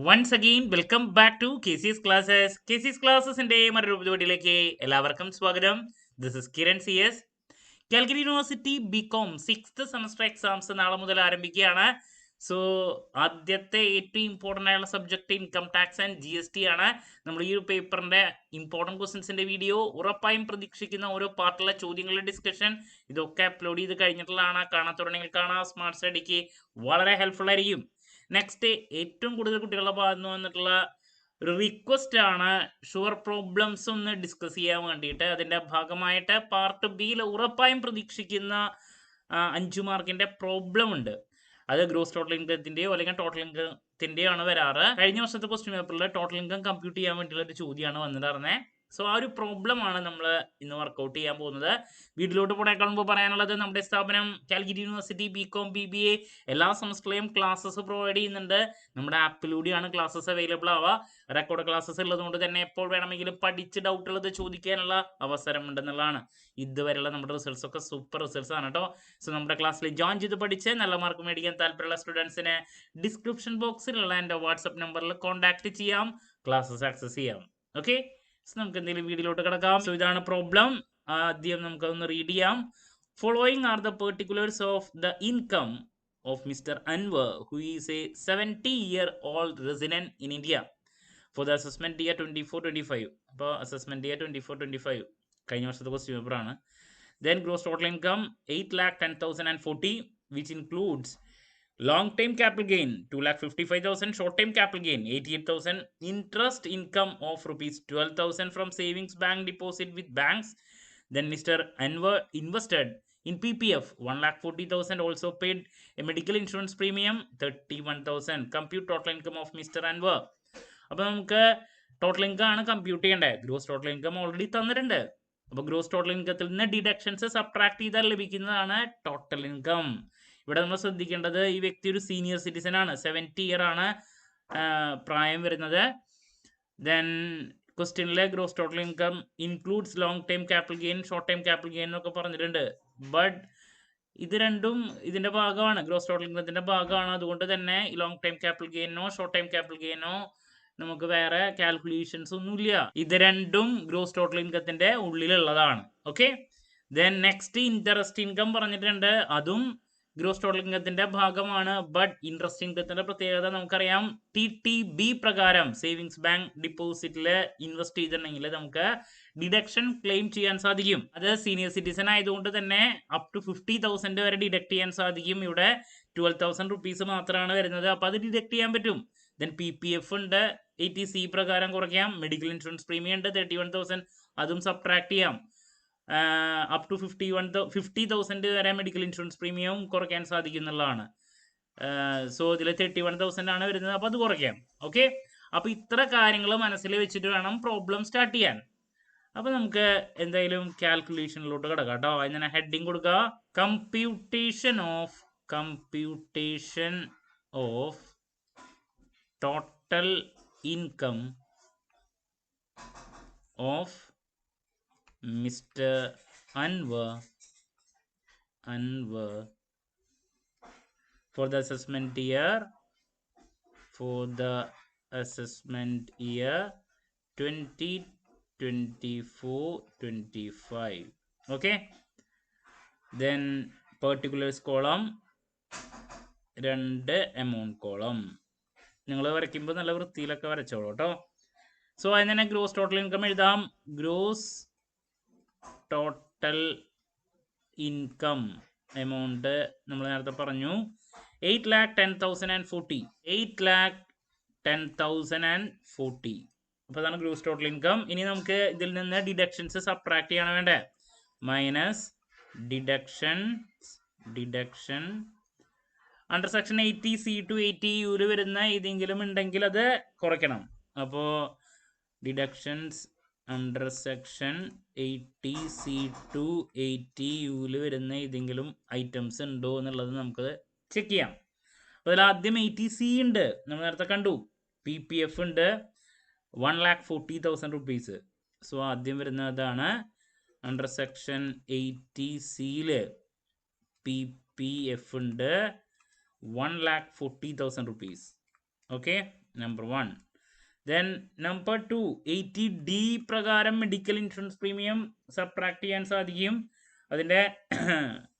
Once again welcome back to KCS classes. KCS ക്ലാസ്സസിന്റെ മറ്റൊരു പരിപാടിയിലേക്ക് എല്ലാവർക്കും സ്വാഗതം. This is Kiran CS. Calicut university B Com 6th semester exams നാളെ മുതൽ ആരംഭിക്കുകയാണ്. സോ ആദ്യത്തെ ഏറ്റവും ഇമ്പോർട്ടൻ്റ് ആയുള്ള subject income tax and GST ആണ്. നമ്മൾ ഈ ഒരു പേപ്പറിന്റെ ഇമ്പോർട്ടൻറ്റ് ക്വസ്റ്റ്യൻസിന്റെ വീഡിയോ ഉറപ്പായും പ്രതീക്ഷിക്കുന്ന ഓരോ പാർട്ടിലെ ചോദ്യങ്ങളുടെ ഡിസ്കഷൻ ഇതൊക്കെ അപ്ലോഡ് ചെയ്ത് കഴിഞ്ഞിട്ടുള്ളതാണ്. കാണാത്തുടനെങ്കിൽ കാണാം. സ്മാർട്ട് സ്റ്റഡിക്ക് വളരെ ഹെൽപ്ഫുൾ ആയിരിക്കും. നെക്സ്റ്റ് ഏറ്റവും കൂടുതൽ കുട്ടികളുടെ ഭാഗത്ത് നിന്ന് വന്നിട്ടുള്ള ഒരു റിക്വസ്റ്റ് ആണ് ഷുവർ പ്രോബ്ലംസ് ഒന്ന് ഡിസ്കസ് ചെയ്യാൻ വേണ്ടിയിട്ട്. അതിൻ്റെ ഭാഗമായിട്ട് പാർട്ട് ബിയിൽ ഉറപ്പായും പ്രതീക്ഷിക്കുന്ന 5 മാർക്കിൻ്റെ പ്രോബ്ലം ഉണ്ട്. അത് ഗ്രോസ് ടോട്ടൽ ഇൻകത്തിൻ്റെയോ അല്ലെങ്കിൽ ടോട്ടൽ ഇൻകത്തിൻ്റെയോ ആണ് വരാറ്. കഴിഞ്ഞ വർഷത്തെ ക്വസ്റ്റ്യൻ പേപ്പറിൽ ടോട്ടൽ ഇൻകം കമ്പ്യൂട്ട് ചെയ്യാൻ വേണ്ടിയുള്ള ഒരു ചോദ്യമാണ് വന്നിട്ടുണ്ടായിരുന്നത്. സോ ആ ഒരു പ്രോബ്ലം ആണ് നമ്മൾ ഇന്ന് വർക്കൗട്ട് ചെയ്യാൻ പോകുന്നത്. വീട്ടിലോട്ട് പോണേക്കാൾ മുമ്പ് പറയാനുള്ളത്, നമ്മുടെ സ്ഥാപനം കാലിക്കറ്റ് യൂണിവേഴ്സിറ്റി ബികോം BBA എല്ലാ സെമസ്റ്ററിലെയും ക്ലാസ്സസ് പ്രൊവൈഡ് ചെയ്യുന്നുണ്ട്. നമ്മുടെ ആപ്പിലൂടെയാണ് ക്ലാസ്സസ് അവൈലബിൾ ആവുക. റെക്കോർഡ് ക്ലാസ്സസ് ഉള്ളതുകൊണ്ട് തന്നെ എപ്പോൾ വേണമെങ്കിലും പഠിച്ച് ഡൗട്ട് ഉള്ളത് ചോദിക്കാനുള്ള അവസരം ഉണ്ടെന്നുള്ളതാണ്. ഇതുവരെയുള്ള നമ്മുടെ റിസൾട്ട്സ് ഒക്കെ സൂപ്പർ റിസൾട്ട്സ് ആണ് കേട്ടോ. സോ നമ്മുടെ ക്ലാസ്സിൽ ജോയിൻ ചെയ്ത് പഠിച്ച് നല്ല മാർക്ക് മേടിക്കാൻ താല്പര്യമുള്ള സ്റ്റുഡൻസിന് ഡിസ്ക്രിപ്ഷൻ ബോക്സിലുള്ള എൻ്റെ വാട്സപ്പ് നമ്പറിൽ കോൺടാക്ട് ചെയ്യാം, ക്ലാസ്സസ് ആക്സസ് ചെയ്യാം. ഓക്കെ, നമുക്ക് എന്തെങ്കിലും വീഡിയോയിലോട്ട് കിടക്കാം. സോ ഇതാണ് പ്രോബ്ലം. ആദ്യം നമുക്കതൊന്ന് റീഡ് ചെയ്യാം. Following are the particulars of the income of mister Anwar who is a 70-year-old resident in India for the assessment year 24-25. അപ്പോൾ അസസ്മെന്റ് ഇയർ 24-25 കഴിഞ്ഞ വർഷത്തെ ക്വസ്റ്റ്യൻ പേപ്പർ ആണ്. Then gross total income 8,10,040, which includes long term capital gain 2,55,000, short term capital gain 88,000, interest income of rupees 12,000 from savings bank deposit with banks. Then Mr. Anwar invested in PPF 1,40,000, also paid a medical insurance premium 31,000. Compute total income of Mr. Anwar. അപ്പോൾ നമുക്ക് total income ആണ് compute ചെയ്യേണ്ടത്. Gross total income already തന്നിട്ടുണ്ട്. അപ്പോൾ gross total ഇൻകത്തിൽ നിന്ന് deductions subtract ചെയ്താൽ ലഭിക്കുന്നതാണ് total income. ഇവിടെ നമ്മൾ ശ്രദ്ധിക്കേണ്ടത്, ഈ വ്യക്തി ഒരു സീനിയർ സിറ്റിസൺ ആണ്. 70 ഇയർ ആണ് പ്രായം വരുന്നത്. ദെൻ ക്വസ്റ്റ്യനിലെ gross total income includes long time capital gain, short time capital gain എന്നൊക്കെ പറഞ്ഞിട്ടുണ്ട്. ബട്ട് ഇത് രണ്ടും ഇതിന്റെ ഭാഗമാണ്, ഗ്രോസ് ടോട്ടൽ ഇൻകത്തിന്റെ ഭാഗമാണ്. അതുകൊണ്ട് തന്നെ ലോങ് ടൈം ക്യാപിറ്റൽ ഗെയിനോ ഷോർട്ട് ടൈം ക്യാപിറ്റൽ ഗെയിനോ നമുക്ക് വേറെ കാൽക്കുലേഷൻസ് ഒന്നുമില്ല. ഇത് രണ്ടും ഗ്രോസ് ടോട്ടൽ ഇൻകത്തിന്റെ ഉള്ളിലുള്ളതാണ്. Okay, then next interest income പറഞ്ഞിട്ടുണ്ട്. അതും ഗ്രോസ് ടോട്ടൽ ഇൻകത്തിന്റെ ഭാഗമാണ്. ബട്ട് ഇൻട്രസ്റ്റ് ഇൻകത്തിന്റെ പ്രത്യേകത നമുക്കറിയാം. TTB പ്രകാരം സേവിങ്സ് ബാങ്ക് ഡിപ്പോസിറ്റിൽ ഇൻവെസ്റ്റ് ചെയ്തിട്ടുണ്ടെങ്കിൽ നമുക്ക് ഡിഡക്ഷൻ ക്ലെയിം ചെയ്യാൻ സാധിക്കും. അത് സീനിയർ സിറ്റിസൺ ആയതുകൊണ്ട് തന്നെ അപ് ടു 50,000 വരെ ഡിഡക്ട് ചെയ്യാൻ സാധിക്കും. ഇവിടെ 12,000 റുപ്പീസ് മാത്രമാണ് വരുന്നത്. അപ്പോൾ അത് ഡിഡക്ട് ചെയ്യാൻ പറ്റും. ദെൻ PPF ഉണ്ട്, 80C പ്രകാരം കുറയ്ക്കാം. മെഡിക്കൽ ഇൻഷുറൻസ് പ്രീമിയം ഉണ്ട് 31,000, അതും സബ്ട്രാക്ട് ചെയ്യാം. അപ് ടു 50,000 വരെ മെഡിക്കൽ ഇൻഷുറൻസ് പ്രീമിയവും കുറയ്ക്കാൻ സാധിക്കുന്നുള്ളതാണ്. സോ ഇതിൽ 31,000 ആണ് വരുന്നത്. അപ്പോൾ അത് കുറയ്ക്കാം. ഓക്കെ, അപ്പോൾ ഇത്ര കാര്യങ്ങൾ മനസ്സിൽ വെച്ചിട്ട് വേണം പ്രോബ്ലം സ്റ്റാർട്ട് ചെയ്യാൻ. അപ്പോൾ നമുക്ക് എന്തായാലും കാൽക്കുലേഷനിലോട്ട് കിടക്കാം കേട്ടോ. അതിന് ഹെഡിങ് കൊടുക്കുക, computation of total income of Mr. Anwar for the assessment year 2024-25. okay, then particulars column, 2 amount column. നിങ്ങൾ വരയ്ക്കുമ്പോൾ നല്ല വൃത്തിയിലൊക്കെ വരച്ചോളൂ കേട്ടോ. സോ അതിന് തന്നെ ഗ്രോസ് ടോട്ടൽ ഇൻകം എഴുതാം. ഗ്രോസ് ടോട്ടൽ ഇൻകം എമൗണ്ട് നമ്മൾ നേരത്തെ പറഞ്ഞു 8,10,040. 8,10,040. അപ്പോൾ അതാണ് ഗ്രോസ് ടോട്ടൽ ഇൻകം. ഇനി നമുക്ക് ഇതിൽ നിന്ന് ഡിഡക്ഷൻസ് സബ്ട്രാക്ട് ചെയ്യണം വേണ്ടേ. Minus deduction under section 80C to 80U വരുന്ന ഏതെങ്കിലും ഉണ്ടെങ്കിൽ അത് കുറയ്ക്കണം. അപ്പോൾ deductions under section 80C to 80U വരുന്ന ഏതെങ്കിലും ഐറ്റംസ് ഉണ്ടോ എന്നുള്ളത് നമുക്ക് ചെക്ക് ചെയ്യാം. അപ്പോൾ അതിൽ ആദ്യം 80C ഉണ്ട്, നമ്മൾ നേരത്തെ കണ്ടു. PPF ഉണ്ട് 1,40,000 റുപ്പീസ്. സോ ആദ്യം വരുന്നതാണ് അണ്ടർ സെക്ഷൻ 80C PPF ഉണ്ട് 1,40,000 rupees. Okay, number 1. Then number 2, 80D പ്രകാരം മെഡിക്കൽ ഇൻഷുറൻസ് പ്രീമിയം സബ്ട്രാക്ട് ചെയ്യാൻ സാധിക്കും. അതിൻ്റെ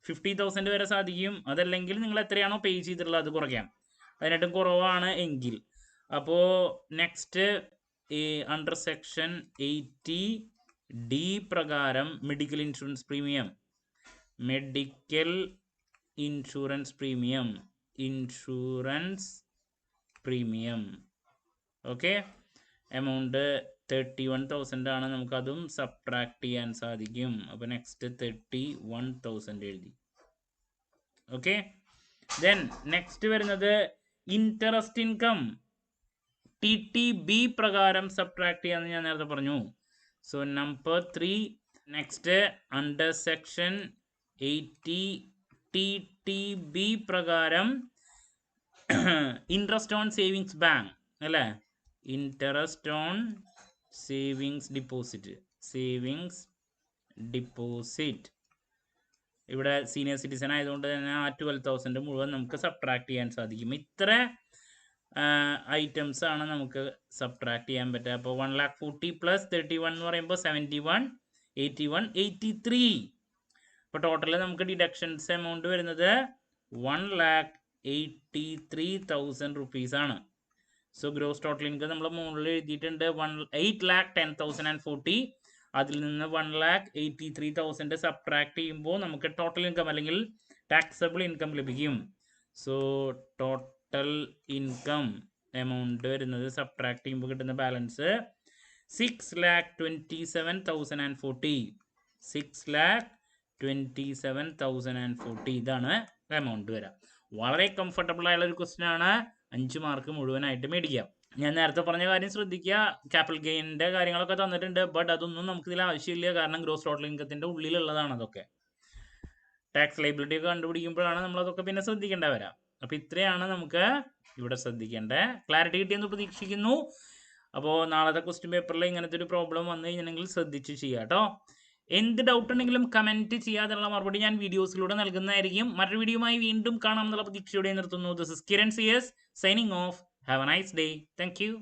50,000 വരെ സാധിക്കും. അതല്ലെങ്കിൽ നിങ്ങൾ എത്രയാണോ പേ ചെയ്തിട്ടുള്ളത് അത് കുറയ്ക്കാം, അതിനായിട്ടും കുറവാണ് എങ്കിൽ. അപ്പോൾ നെക്സ്റ്റ് അണ്ടർ സെക്ഷൻ 80D പ്രകാരം medical insurance premium okay, amount 31,000 ആണ്. നമുക്കതും സബ്ട്രാക്ട് ചെയ്യാൻ സാധിക്കും. അപ്പോൾ നെക്സ്റ്റ് 31,000 എഴുതി. ഓക്കെ, ദെൻ നെക്സ്റ്റ് വരുന്നത് ഇൻട്രസ്റ്റ് ഇൻകം TTB പ്രകാരം സബ്ട്രാക്ട് ചെയ്യാമെന്ന് ഞാൻ നേരത്തെ പറഞ്ഞു. So number 3, next under section 80 TTB പ്രകാരം ഇൻട്രസ്റ്റ് ഓൺ സേവിങ്സ് ബാങ്ക് അല്ലേ, ഇൻട്രസ്റ്റ് ഓൺ സേവിങ്സ് ഡിപ്പോസിറ്റ് ഇവിടെ സീനിയർ സിറ്റിസൺ ആയതുകൊണ്ട് തന്നെ ആ 12,000 മുഴുവൻ നമുക്ക് സബ്ട്രാക്ട് ചെയ്യാൻ സാധിക്കും. ഇത്ര ഐറ്റംസ് ആണ് നമുക്ക് സബ്ട്രാക്ട് ചെയ്യാൻ പറ്റുക. അപ്പോൾ 1,40,000 + 31 എന്ന് പറയുമ്പോൾ 71, 81, 83. അപ്പോൾ ടോട്ടൽ നമുക്ക് ഡിഡക്ഷൻസ് എമൗണ്ട് വരുന്നത് 1,83,000 റുപ്പീസ് ആണ്. സോ ഗ്രോസ് ടോട്ടൽ ഇൻകം നമ്മൾ മുകളിൽ എഴുതിയിട്ടുണ്ട് 8,10,040. അതിൽ നിന്ന് 1,83,000 സബ്ട്രാക്ട് ചെയ്യുമ്പോൾ നമുക്ക് ടോട്ടൽ ഇൻകം അല്ലെങ്കിൽ ടാക്സബിൾ ഇൻകം ലഭിക്കും. സോ ടോട്ടൽ ഇൻകം എമൗണ്ട് വരുന്നത് സബ്ട്രാക്ട് ചെയ്യുമ്പോൾ കിട്ടുന്ന ബാലൻസ് 6,27,040. 6,27,040 ഇതാണ് എമൗണ്ട് വരാം. വളരെ കംഫർട്ടബിൾ ആയുള്ള ഒരു ക്വസ്റ്റ്യൻ ആണ്. 5 മാർക്ക് മുഴുവനായിട്ട് മേടിക്കാം. ഞാൻ നേരത്തെ പറഞ്ഞ കാര്യം ശ്രദ്ധിക്കുക, ക്യാപിറ്റൽ ഗെയിനിൻ്റെ കാര്യങ്ങളൊക്കെ തന്നിട്ടുണ്ട്, ബട്ട് അതൊന്നും നമുക്ക് ഇതിൽ ആവശ്യമില്ല, കാരണം ഗ്രോസ് ടോട്ടൽ ഇൻകത്തിൻ്റെ ഉള്ളിലുള്ളതാണ് അതൊക്കെ. ടാക്സ് ലൈബിലിറ്റി ഒക്കെ കണ്ടുപിടിക്കുമ്പോഴാണ് നമ്മളതൊക്കെ പിന്നെ ശ്രദ്ധിക്കേണ്ട വരാം. അപ്പോൾ ഇത്രയാണ് നമുക്ക് ഇവിടെ ശ്രദ്ധിക്കേണ്ടത്. ക്ലാരിറ്റി കിട്ടിയെന്ന് പ്രതീക്ഷിക്കുന്നു. അപ്പോൾ നാളത്തെ ക്വസ്റ്റ്യൻ പേപ്പറിൽ ഇങ്ങനത്തെ ഒരു പ്രോബ്ലം വന്നു കഴിഞ്ഞിട്ടുണ്ടെങ്കിൽ ശ്രദ്ധിച്ച് ചെയ്യാം കേട്ടോ. എന്ത് ഡൗട്ട് ഉണ്ടെങ്കിലും കമൻറ്റ് ചെയ്യാതുള്ള മറുപടി ഞാൻ വീഡിയോസിലൂടെ നൽകുന്നതായിരിക്കും. മറ്റൊരു വീഡിയോയുമായി വീണ്ടും കാണാമെന്നുള്ള പ്രതീക്ഷയോടെ നിർത്തുന്നു. This is Kiran CS signing off. Have a nice day. Thank U.